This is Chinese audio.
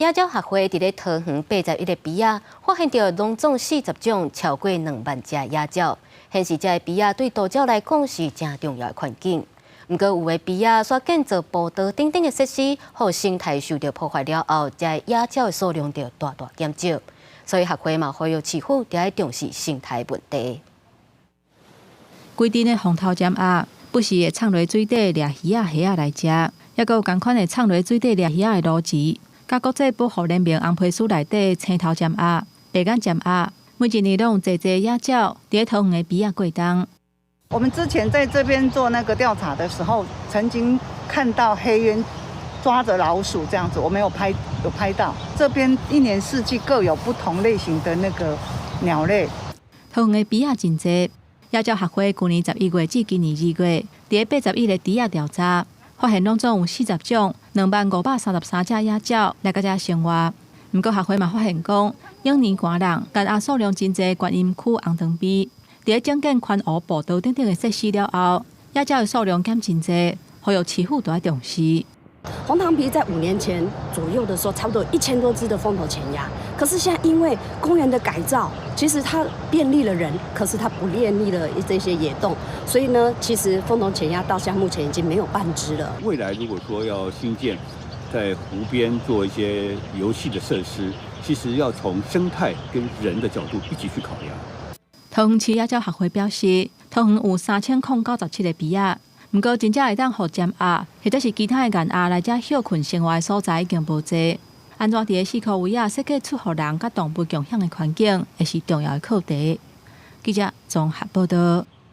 亚洲学会伫咧桃园81个鳖仔，发现到拢总40种超过2万只野鸟，显示这鳖仔对岛鸟来讲是真重要的环境。不过有的鳖仔所建造步道等等的设施，互生态受到破坏了后，这野鸟的数量就大大减少。所以学会嘛呼吁市府要重视生态问题。规定的风头尖鸭，不时会藏落水底掠鱼仔、虾仔来食，也有同款的藏落水底掠鱼仔的螺螄。甲国际保护联盟红皮书内底青头尖鸭、白眼尖鸭，每一年拢有侪野鸟伫咧桃园的鳖仔过冬。我们之前在这边做那个调查的时候，曾经看到黑鸢抓着老鼠这样子，我们有拍到。这边一年四季各有不同类型的那个鸟类。桃园的鳖仔真侪，野鸟学会去年11月至今年2月，伫81个猪仔调查，发现拢总有40种20533只野鸟来到遮生活。不过学会嘛发现讲，永年寒冷，干鸭数量真侪，观音区红长陂。伫咧整建宽湖步道等等的设施了后，野鸟的数量减真侪，呼吁市府都要重视。红糖陂在5年前左右的时候，差不多1000多只的风头潜鸭。可是现在因为公园的改造，其实它便利了人，可是它不便利了这些野动，所以呢，其实风头潜鸭到现在目前已经没有半只了。未来如果说要新建在湖边做一些游戏的设施，其实要从生态跟人的角度一起去考量。桃园市野鸟学会表示，桃园有3097个鳖仔，不过真正会当互尖鸭或者是其他的雁鸭来遮休困生活的所在已经无侪。安怎伫咧市区位设计出互人甲动物共享的环境，会是重要的课题。记者综合报道。